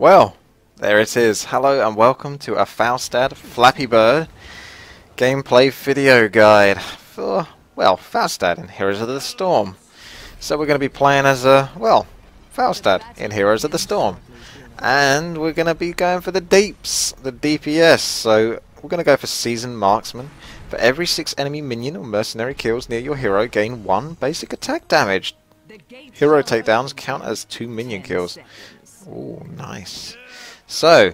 Well, there it is. Hello and welcome to a Falstad Flappy Bird gameplay video guide for, well, Falstad in Heroes of the Storm. So we're going to be playing as Falstad in Heroes of the Storm. And we're going to be going for the deeps, the DPS. So we're going to go for Seasoned Marksman. For every 6 enemy minion or mercenary kills near your hero, gain 1 basic attack damage. Hero takedowns count as 2 minion kills. Oh, nice. So,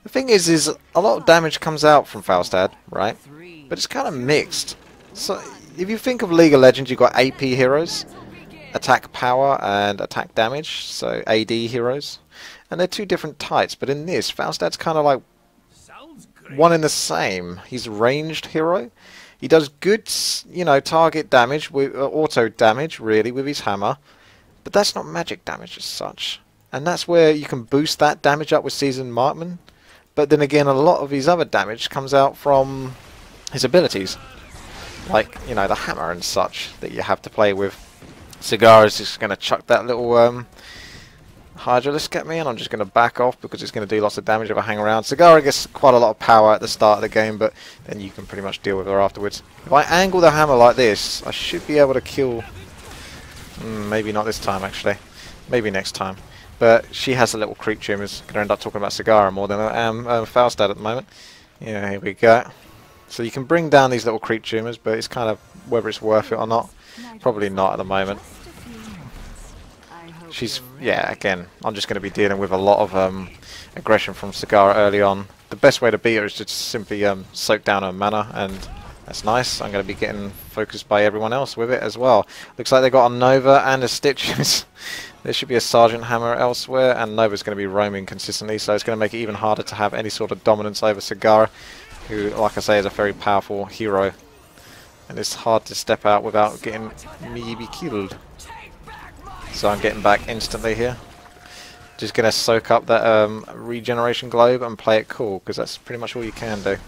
the thing is a lot of damage comes out from Falstad, right? But it's kind of mixed. So, if you think of League of Legends, you've got AP heroes, attack power and attack damage, so AD heroes. And they're 2 different types, but in this, Falstad's kind of like one in the same. He's a ranged hero. He does good, target damage, with auto damage, really, with his hammer. But that's not magic damage as such. And that's where you can boost that damage up with Seasoned Marksman. But then again, a lot of his other damage comes out from his abilities. Like, the hammer and such that you have to play with. Cigar is just going to chuck that little Hydralisk at me, and I'm just going to back off because it's going to do lots of damage if I hang around. Cigar gets quite a lot of power at the start of the game, but then you can pretty much deal with her afterwards. If I angle the hammer like this, I should be able to kill... maybe not this time, actually. Maybe next time. But she has the little creep tumors. Going to end up talking about Cigar more than I am Falstad at the moment. Yeah, here we go. So you can bring down these little creep tumors, but it's kind of whether it's worth it or not. Probably not at the moment. She's, again, I'm just going to be dealing with a lot of aggression from Cigar early on. The best way to beat her is to just simply soak down her mana, and that's nice. I'm going to be getting focused by everyone else with it as well. Looks like they've got a Nova and a Stitches. There should be a Sergeant Hammer elsewhere, and Nova's going to be roaming consistently, so it's going to make it even harder to have any sort of dominance over Cigar, who, like I say, is a very powerful hero. And it's hard to step out without getting maybe killed. So I'm getting back instantly here. Just going to soak up that regeneration globe and play it cool, because that's pretty much all you can do.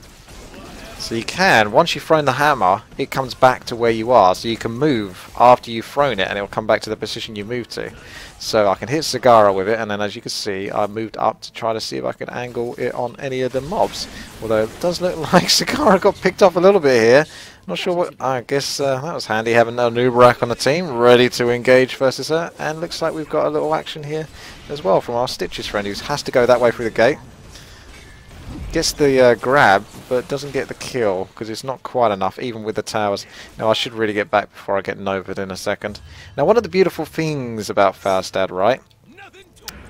So you can, once you've thrown the hammer, it comes back to where you are, so you can move after you've thrown it and it will come back to the position you moved to. So I can hit Cigar with it, and then as you can see, I moved up to try to see if I could angle it on any of the mobs. Although it does look like Cigar got picked off a little bit here. Not sure what, I guess that was handy having a Nubrak on the team, ready to engage versus her. And looks like we've got a little action here as well from our Stitches friend, who has to go that way through the gate. Gets the grab, but doesn't get the kill, because it's not quite enough, even with the towers. Now, I should really get back before I get Nova'd in a second. Now, one of the beautiful things about Falstad, right,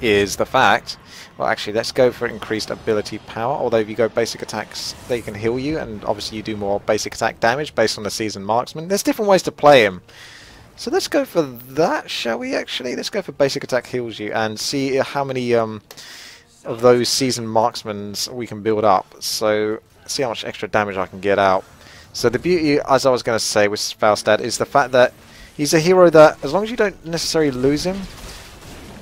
is the fact... Well, actually, let's go for increased ability power. Although if you go basic attacks, they can heal you, and obviously you do more basic attack damage based on the Seasoned Marksman. There's different ways to play him. So let's go for that, shall we, actually? Let's go for basic attack heals you, and see how many... of those Seasoned Marksmans we can build up, so see how much extra damage I can get out. So the beauty, as I was going to say with Falstad, is the fact that he's a hero that, as long as you don't necessarily lose him,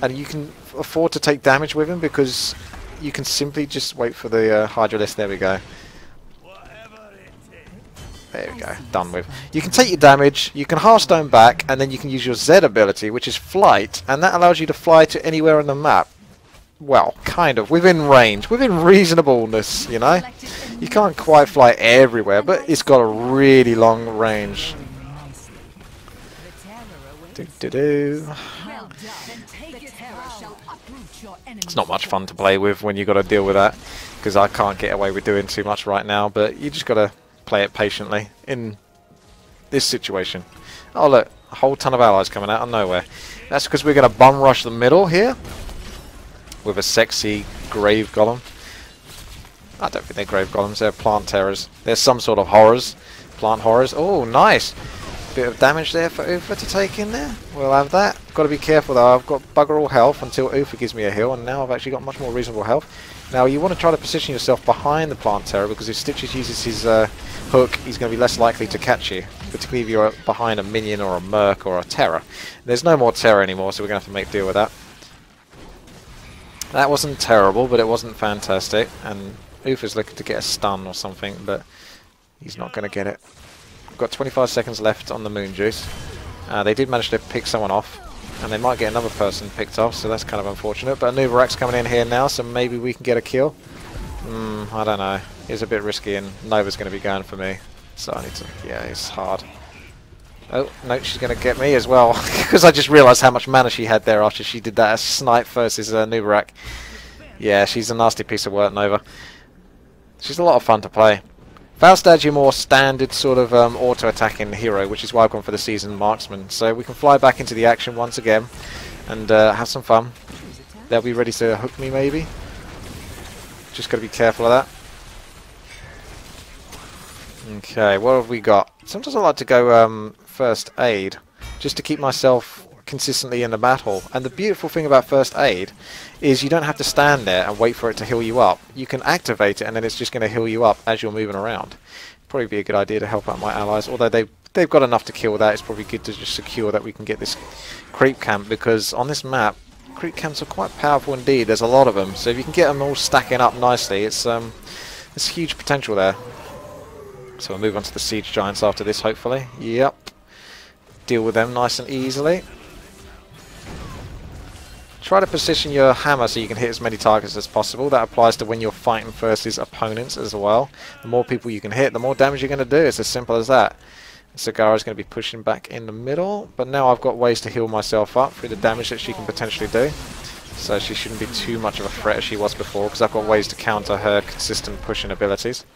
and you can afford to take damage with him, because you can simply just wait for the Hydralisk. There we go. There we go, done with. You can take your damage, you can Hearthstone back, and then you can use your Z ability, which is Flight, and that allows you to fly to anywhere on the map. Well, kind of, within range, within reasonableness, You can't quite fly everywhere, but it's got a really long range. It's not much fun to play with when you've got to deal with that, because I can't get away with doing too much right now, but you just got to play it patiently in this situation. Oh look, a whole ton of allies coming out of nowhere. That's because we're going to bum rush the middle here with a sexy grave golem. I don't think they're grave golems, they're plant terrors. They're some sort of horrors. Plant horrors. Oh, nice! Bit of damage there for Ufa to take in there. We'll have that. Got to be careful though, I've got bugger all health until Ufa gives me a heal, and now I've actually got much more reasonable health. Now you want to try to position yourself behind the plant terror, because if Stitches uses his hook, he's going to be less likely to catch you, particularly if you're behind a minion or a merc or a terror. There's no more terror anymore, so we're going to have to make deal with that. That wasn't terrible, but it wasn't fantastic, and Ufa's looking to get a stun or something, but he's not going to get it. We've got 25 seconds left on the Moon Juice. They did manage to pick someone off. And they might get another person picked off, so that's kind of unfortunate. But Anubarak's coming in here now, so maybe we can get a kill. I don't know. It's a bit risky, and Nova's going to be going for me. So I need to... Yeah, it's hard. Oh, no, she's going to get me as well. Because I just realised how much mana she had there after she did that snipe versus Anubarak. Yeah, she's a nasty piece of work, Nova. She's a lot of fun to play. Falstad's your more standard sort of auto-attacking hero, which is why I've gone for the seasoned marksman. So we can fly back into the action once again and have some fun. They'll be ready to hook me maybe. Just got to be careful of that. Okay, what have we got? Sometimes I like to go first aid, just to keep myself consistently in the battle. And the beautiful thing about first aid is you don't have to stand there and wait for it to heal you up. You can activate it and then it's just going to heal you up as you're moving around. Probably be a good idea to help out my allies, although they've got enough to kill that. It's probably good to just secure that we can get this creep camp, because on this map creep camps are quite powerful indeed. There's a lot of them, so if you can get them all stacking up nicely, it's there's huge potential there. So we'll move on to the siege giants after this, hopefully. Yep. Deal with them nice and easily. Try to position your hammer so you can hit as many targets as possible. That applies to when you're fighting versus opponents as well. The more people you can hit, the more damage you're going to do. It's as simple as that. Sagara's going to be pushing back in the middle, but now I've got ways to heal myself up through the damage that she can potentially do. So she shouldn't be too much of a threat as she was before, because I've got ways to counter her consistent pushing abilities.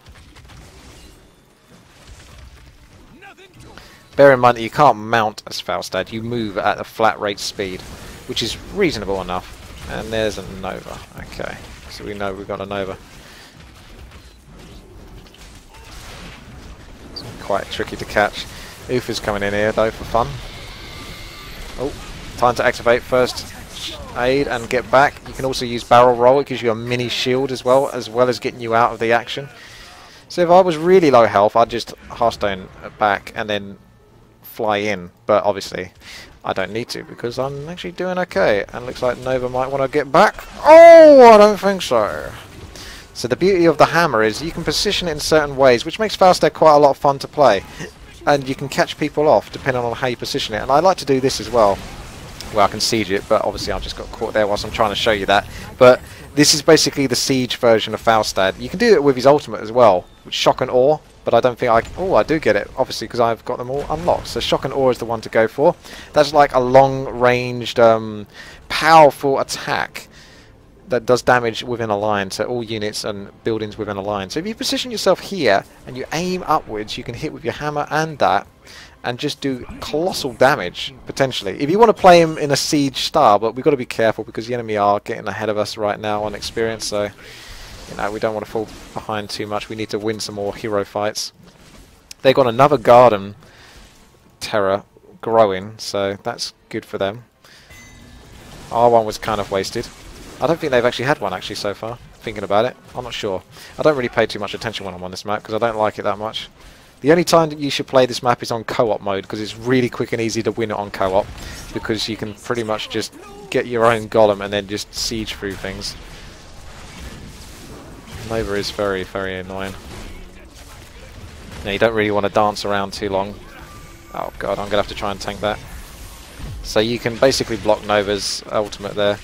Bear in mind that you can't mount as Falstad, you move at a flat rate speed, which is reasonable enough. And there's a Nova. Okay, so we know we've got a Nova. It's quite tricky to catch. Ufa's coming in here though for fun. Oh, time to activate first aid and get back. You can also use barrel roll, it gives you a mini shield as well as getting you out of the action. So if I was really low health, I'd just Hearthstone back and then fly in, but obviously I don't need to because I'm actually doing okay, and looks like Nova might want to get back. Oh, I don't think so. So the beauty of the hammer is you can position it in certain ways, which makes Falstad quite a lot of fun to play, and you can catch people off depending on how you position it. And I like to do this as well, where I can siege it, but obviously I've just got caught there whilst I'm trying to show you that. But this is basically the siege version of Falstad. You can do it with his ultimate as well, which shock and awe. But I don't think I do get it, obviously, because I've got them all unlocked. So shock and awe is the one to go for. That's like a long-ranged, powerful attack that does damage within a line to all units and buildings within a line. So if you position yourself here and you aim upwards, you can hit with your hammer and that, and just do colossal damage, potentially. If you want to play him in a siege style, but we've got to be careful because the enemy are getting ahead of us right now on experience, so you know, we don't want to fall behind too much. We need to win some more hero fights. They got another garden terror growing, so that's good for them. Our one was kind of wasted. I don't think they've actually had one actually so far, thinking about it. I'm not sure. I don't really pay too much attention when I'm on this map because I don't like it that much. The only time that you should play this map is on co-op mode, because it's really quick and easy to win it on co-op, because you can pretty much just get your own golem and then just siege through things. Nova is very, very annoying. Now you don't really want to dance around too long. Oh god, I'm going to have to try and tank that. So you can basically block Nova's ultimate there.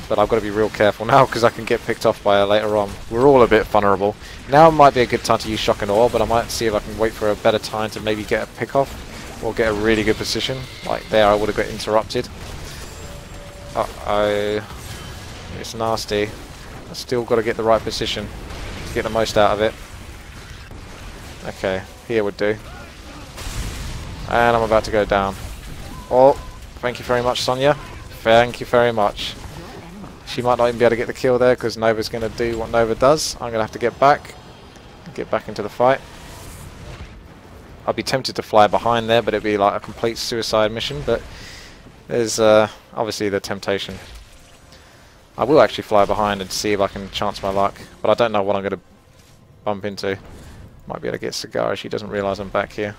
But I've got to be real careful now because I can get picked off by her later on. We're all a bit vulnerable. Now might be a good time to use shock and awe, but I might see if I can wait for a better time to maybe get a pick off or get a really good position. Like there I would have got interrupted. Uh-oh. It's nasty. I've still got to get the right position to get the most out of it. Okay, here would do. And I'm about to go down. Oh, thank you very much, Sonia. Thank you very much. She might not even be able to get the kill there because Nova's going to do what Nova does. I'm going to have to get back into the fight. I'd be tempted to fly behind there, but it'd be like a complete suicide mission. But there's obviously the temptation. I will actually fly behind and see if I can chance my luck, but I don't know what I'm going to bump into. Might be able to get Sagara. She doesn't realise I'm back here.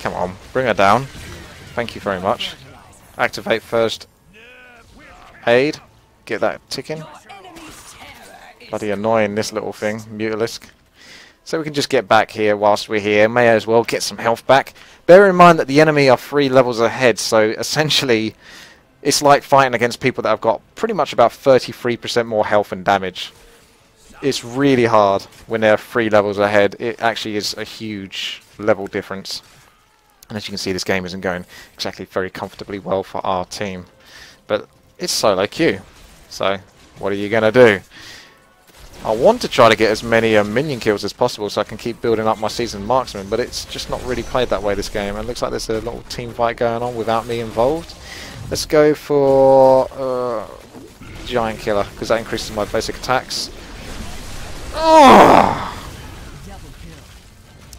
Come on, bring her down. Thank you very much. Activate first aid. Get that ticking. Bloody annoying, this little thing, Mutalisk. So we can just get back here whilst we're here. May as well get some health back. Bear in mind that the enemy are 3 levels ahead, so essentially it's like fighting against people that have got pretty much about 33% more health and damage. It's really hard when they're 3 levels ahead. It actually is a huge level difference. And as you can see, this game isn't going exactly very comfortably well for our team. But it's solo queue, so what are you going to do? I want to try to get as many minion kills as possible so I can keep building up my seasoned marksman, but it's just not really played that way this game. And it looks like there's a little team fight going on without me involved. Let's go for Giant Killer, because that increases my basic attacks. Oh!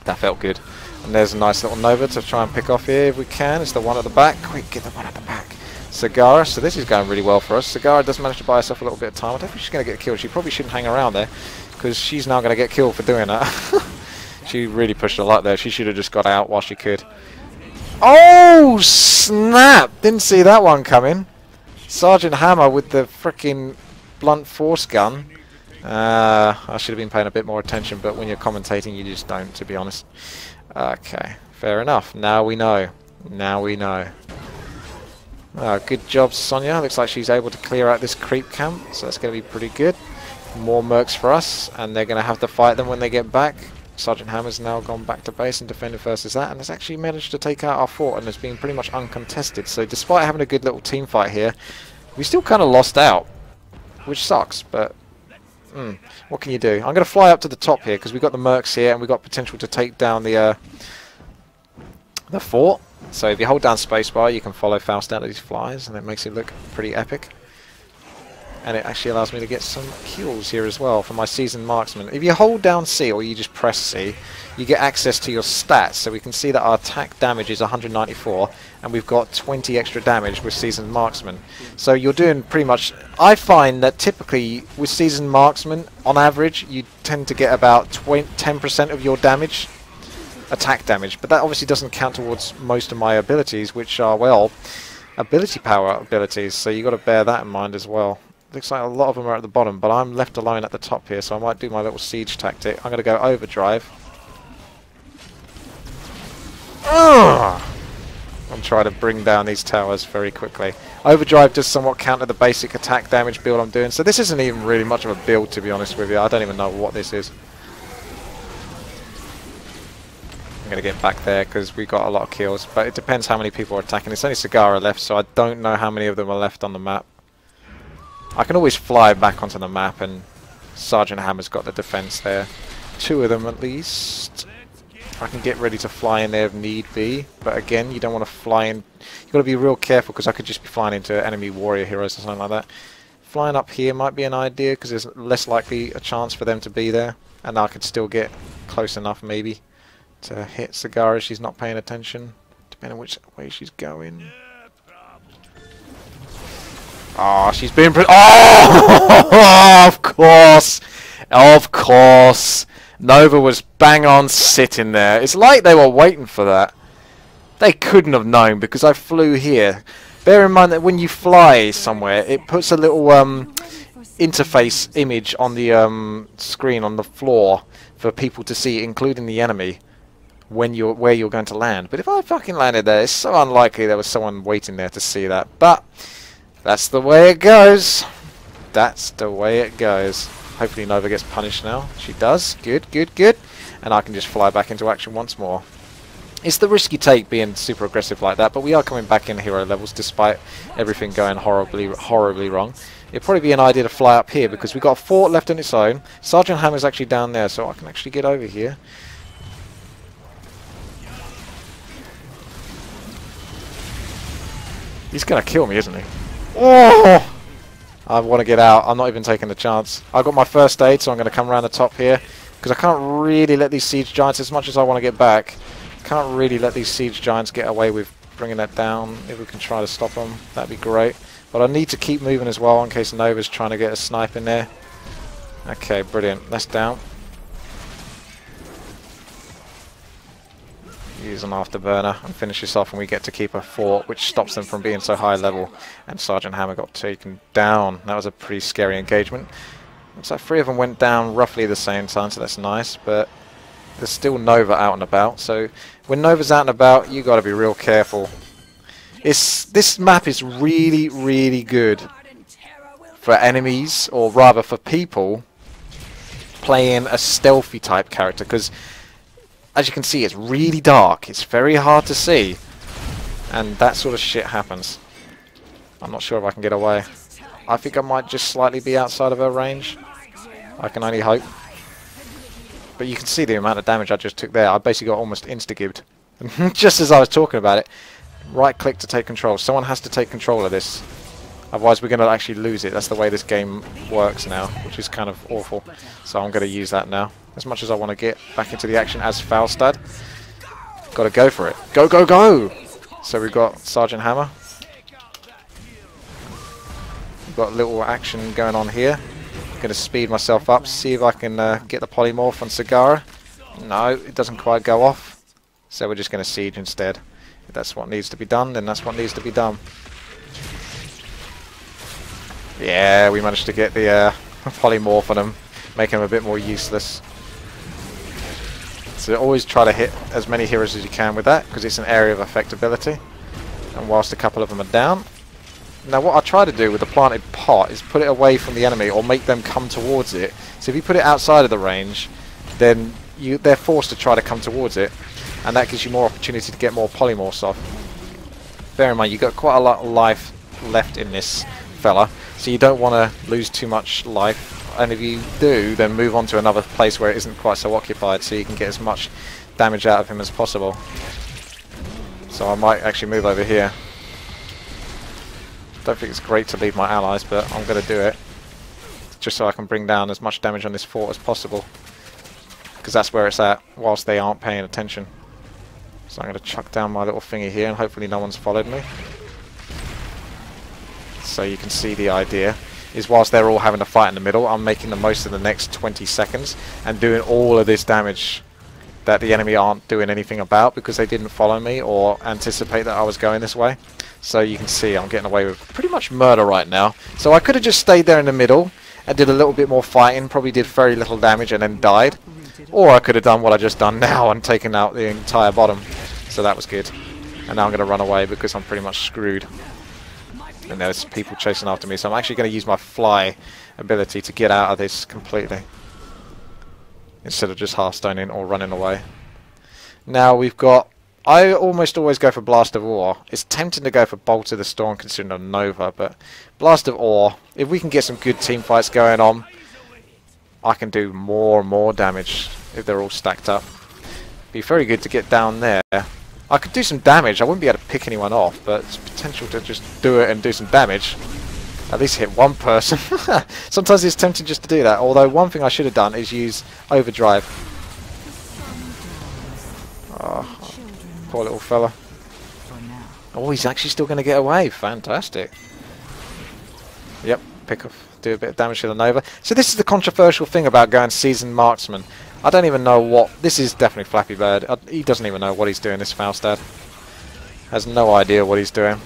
That felt good. And there's a nice little Nova to try and pick off here if we can. It's the one at the back. Quick, get the one at the back. Sagara, so this is going really well for us. Sagara does manage to buy herself a little bit of time. I don't think she's going to get killed. She probably shouldn't hang around there, because she's now going to get killed for doing that. She really pushed a lot there. She should have just got out while she could. Oh, snap! Didn't see that one coming. Sergeant Hammer with the frickin' blunt force gun. I should have been paying a bit more attention, but when you're commentating, you just don't, to be honest. Okay, fair enough. Now we know. Now we know. Good job, Sonya. Looks like she's able to clear out this creep camp, so that's going to be pretty good. More mercs for us, and they're going to have to fight them when they get back. Sergeant Hammer's now gone back to base and defended versus that, and has actually managed to take out our fort and has been pretty much uncontested. So despite having a good little team fight here, we still kind of lost out, which sucks, but what can you do? I'm going to fly up to the top here because we've got the mercs here and we've got potential to take down the fort. So if you hold down spacebar, you can follow Falstad as he flies, and it makes it look pretty epic. And it actually allows me to get some kills here as well for my seasoned marksman. If you hold down C, or you just press C, you get access to your stats. So we can see that our attack damage is 194, and we've got 20 extra damage with seasoned marksman. So you're doing pretty much... I find that typically with seasoned marksman, on average, you tend to get about 10% of your damage, attack damage. But that obviously doesn't count towards most of my abilities, which are, well, ability power abilities. So you've got to bear that in mind as well. Looks like a lot of them are at the bottom, but I'm left alone at the top here, so I might do my little siege tactic. I'm going to go overdrive. And try to bring down these towers very quickly. Overdrive does somewhat counter the basic attack damage build I'm doing, so this isn't even really much of a build, to be honest with you. I don't even know what this is. I'm going to get back there because we got a lot of kills, but it depends how many people are attacking. There's only Sagara left, so I don't know how many of them are left on the map. I can always fly back onto the map, and Sergeant Hammer's got the defense there. 2 of them at least. I can get ready to fly in there if need be, but again, you don't want to fly in. You've got to be real careful, because I could just be flying into enemy warrior heroes or something like that. Flying up here might be an idea, because there's less likely a chance for them to be there, and I could still get close enough maybe to hit Sagara if she's not paying attention, depending on which way she's going. Oh, she's been... Oh, of course! Of course! Nova was bang on sitting there. It's like they were waiting for that. They couldn't have known, because I flew here. Bear in mind that when you fly somewhere, it puts a little interface image on the screen on the floor for people to see, including the enemy, when where you're going to land. But if I fucking landed there, it's so unlikely there was someone waiting there to see that. But... that's the way it goes. That's the way it goes. Hopefully Nova gets punished now. She does. Good, good, good. And I can just fly back into action once more. It's the risky take being super aggressive like that, but we are coming back in hero levels despite everything going horribly, horribly wrong. It'd probably be an idea to fly up here because we've got a fort left on its own. Sergeant Hammer's actually down there, so I can actually get over here. He's going to kill me, isn't he? Oh! I want to get out. I'm not even taking the chance. I've got my first aid, so I'm going to come around the top here. Because I can't really let these siege giants, as much as I want to get back, can't really let these siege giants get away with bringing that down. If we can try to stop them, that'd be great. But I need to keep moving as well in case Nova's trying to get a snipe in there. Okay, brilliant. That's down. Use an afterburner and finish this off, and we get to keep a fort, which stops them from being so high level. And Sergeant Hammer got taken down. That was a pretty scary engagement. Looks like 3 of them went down roughly the same time, so that's nice. But there's still Nova out and about. So when Nova's out and about, you got to be real careful. This map is really, really good for enemies, or rather for people playing a stealthy type character, because as you can see, it's really dark. It's very hard to see, and that sort of shit happens. I'm not sure if I can get away. I think I might just slightly be outside of her range. I can only hope. But you can see the amount of damage I just took there. I basically got almost insta-gibbed. Just as I was talking about it. Right click to take control. Someone has to take control of this. Otherwise we're going to actually lose it. That's the way this game works now, which is kind of awful. So I'm going to use that now. As much as I want to get back into the action as Falstad. Got to go for it. Go, go, go! So we've got Sergeant Hammer. We've got a little action going on here. Going to speed myself up, see if I can get the polymorph on Sagara. No, it doesn't quite go off. So we're just going to siege instead. If that's what needs to be done, then that's what needs to be done. Yeah, we managed to get the polymorph on him, making him a bit more useless. So always try to hit as many heroes as you can with that, because it's an area of effectability. And whilst a couple of them are down. Now what I try to do with the planted pot is put it away from the enemy, or make them come towards it. So if you put it outside of the range, then they're forced to try to come towards it, and that gives you more opportunity to get more polymorphs off. Bear in mind, you've got quite a lot of life left in this fella, so you don't want to lose too much life, and if you do, then move on to another place where it isn't quite so occupied, so you can get as much damage out of him as possible. So I might actually move over here. Don't think it's great to leave my allies, but I'm going to do it. Just so I can bring down as much damage on this fort as possible. Because that's where it's at, whilst they aren't paying attention. So I'm going to chuck down my little thingy here, and hopefully no one's followed me. So you can see the idea is whilst they're all having to fight in the middle, I'm making the most of the next 20 seconds and doing all of this damage that the enemy aren't doing anything about because they didn't follow me or anticipate that I was going this way. So you can see I'm getting away with pretty much murder right now. So I could have just stayed there in the middle and did a little bit more fighting, probably did very little damage and then died. Or I could have done what I just done now and taken out the entire bottom. So that was good. And now I'm going to run away because I'm pretty much screwed. And there's people chasing after me, so I'm actually going to use my fly ability to get out of this completely. Instead of just half-stoning or running away. Now we've got... I almost always go for Blast of Ore. It's tempting to go for Bolt of the Storm considering I'm Nova, but Blast of Ore, if we can get some good team fights going on, I can do more and more damage if they're all stacked up. Be very good to get down there. I could do some damage. I wouldn't be able to pick anyone off, but it's potential to just do it and do some damage. At least hit one person. Sometimes it's tempting just to do that, although one thing I should have done is use Overdrive. Oh, poor little fella. Oh, he's actually still going to get away. Fantastic. Yep, pick off. Do a bit of damage to the Nova. So this is the controversial thing about going Seasoned Marksman. I don't even know what... This is definitely Flappy Bird. He doesn't even know what he's doing, this Falstad. Has no idea what he's doing.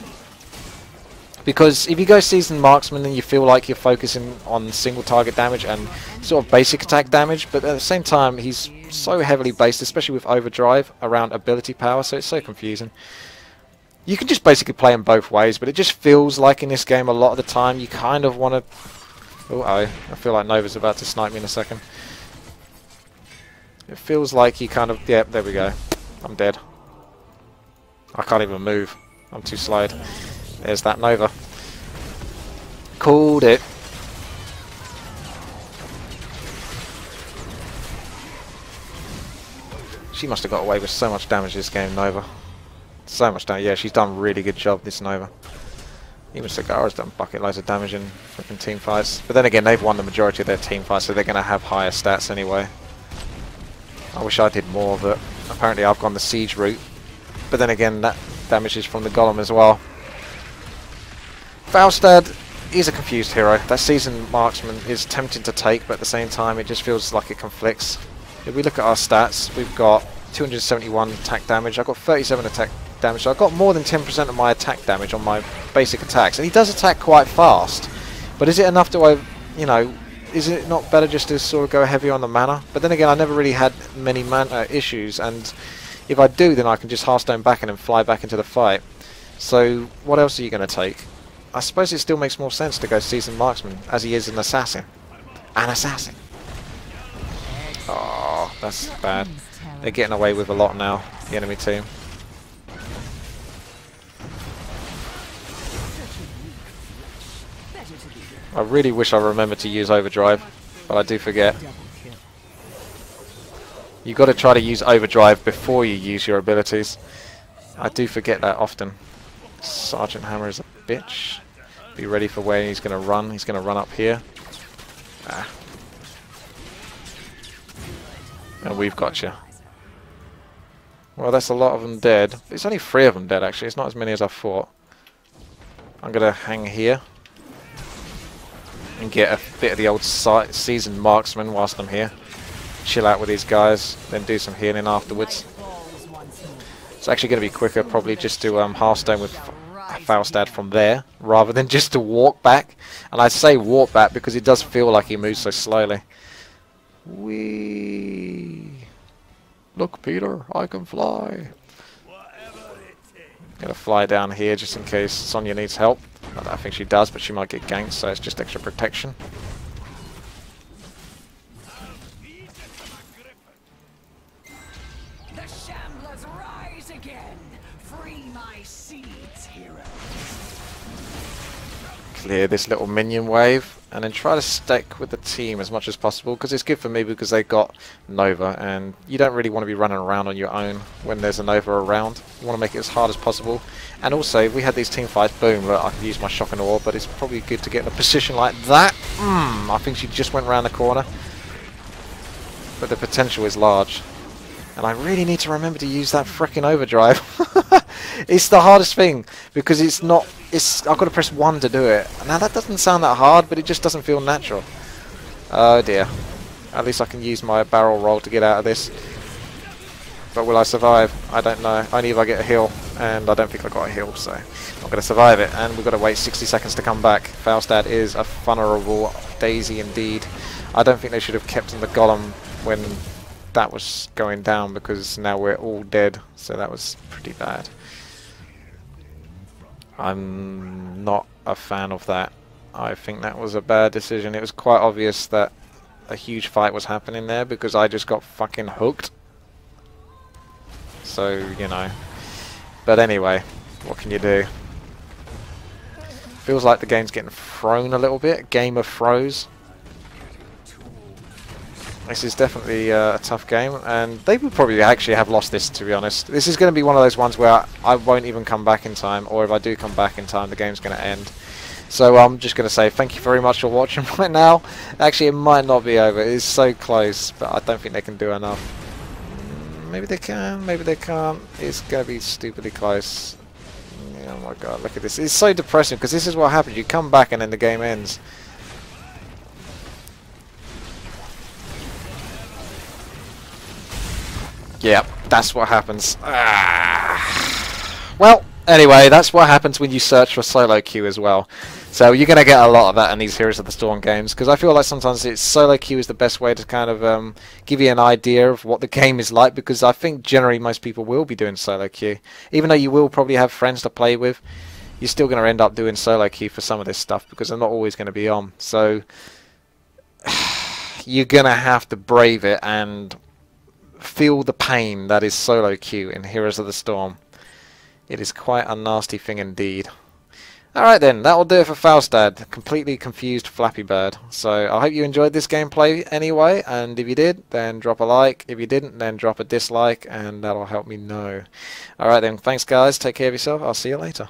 Because if you go Seasoned Marksman, then you feel like you're focusing on single target damage and sort of basic attack damage, but at the same time he's so heavily based, especially with Overdrive, around ability power, so it's so confusing. You can just basically play them both ways, but it just feels like in this game a lot of the time you kind of want to... Oh, I feel like Nova's about to snipe me in a second. It feels like you kind of... Yep, there we go. I'm dead. I can't even move. I'm too slowed. There's that Nova. Called it. She must have got away with so much damage this game, Nova. So much damage. Yeah, she's done a really good job, this Nova. Even Sagara's done bucket loads of damage in freaking team fights. But then again, they've won the majority of their team fights, so they're going to have higher stats anyway. I wish I did more, but apparently I've gone the siege route. But then again, that damage is from the golem as well. Falstad is a confused hero. That Seasoned Marksman is tempting to take, but at the same time it just feels like it conflicts. If we look at our stats, we've got 271 attack damage, I've got 37 attack damage, so I've got more than 10% of my attack damage on my basic attacks. And he does attack quite fast, but is it enough to, you know, is it not better just to sort of go heavy on the mana? But then again, I never really had many mana issues, and if I do, then I can just Hearthstone back and then fly back into the fight. So what else are you going to take? I suppose it still makes more sense to go Seasoned Marksman, as he is an assassin. An assassin! Oh, that's bad. They're getting away with a lot now, the enemy team. I really wish I remembered to use Overdrive, but I do forget. You've got to try to use Overdrive before you use your abilities. I do forget that often. Sergeant Hammer is a bitch. Be ready for where he's going to run. He's going to run up here. Ah. And we've got you. Well, that's a lot of them dead. It's only 3 of them dead, actually. It's not as many as I thought. I'm going to hang here and get a bit of the old Seasoned Marksman whilst I'm here. Chill out with these guys, then do some healing afterwards. It's actually going to be quicker probably just to Hearthstone with Falstad from there, rather than just to walk back. And I say walk back because it does feel like he moves so slowly. Whee! Look, Peter, I can fly. Gonna fly down here just in case Sonya needs help. I don't think she does, but she might get ganked, so it's just extra protection. The Shamblers rise again. Free my seeds, hero. Clear this little minion wave, and then try to stick with the team as much as possible, because it's good for me because they got Nova, and you don't really want to be running around on your own when there's a Nova around. You want to make it as hard as possible. And also, if we had these team fights, boom, look, I could use my Shock and Awe, but it's probably good to get in a position like that. I think she just went around the corner. But the potential is large. And I really need to remember to use that frickin' Overdrive. It's the hardest thing, because it's not... I've got to press 1 to do it. Now, that doesn't sound that hard, but it just doesn't feel natural. Oh dear. At least I can use my barrel roll to get out of this. But will I survive? I don't know. Only if I get a heal, and I don't think I got a heal, so I'm not going to survive it. And we've got to wait 60 seconds to come back. Falstad is a vulnerable daisy indeed. I don't think they should have kept in the golem when that was going down, because now we're all dead, so that was pretty bad. I'm not a fan of that. I think that was a bad decision. It was quite obvious that a huge fight was happening there, because I just got fucking hooked. So, you know. But anyway, what can you do? Feels like the game's getting thrown a little bit. Game of throws. This is definitely a tough game, and they would probably actually have lost this, to be honest. This is going to be one of those ones where I won't even come back in time, or if I do come back in time, the game's going to end. So I'm just going to say thank you very much for watching right now. Actually, it might not be over. It is so close, but I don't think they can do enough. Maybe they can, maybe they can't. It's going to be stupidly close. Oh my god, look at this. It's so depressing, because this is what happens. You come back and then the game ends. Yep, that's what happens. Well, anyway, that's what happens when you search for solo queue as well. So you're going to get a lot of that in these Heroes of the Storm games, because I feel like sometimes solo queue is the best way to kind of give you an idea of what the game is like, because I think generally most people will be doing solo queue. Even though you will probably have friends to play with, you're still going to end up doing solo queue for some of this stuff, because they're not always going to be on. So you're going to have to brave it and feel the pain that is solo queue in Heroes of the Storm. It is quite a nasty thing indeed. Alright then, that will do it for Falstad. Completely confused Flappy Bird. So I hope you enjoyed this gameplay anyway, and if you did, then drop a like. If you didn't, then drop a dislike, and that'll help me know. Alright then, thanks guys, take care of yourself, I'll see you later.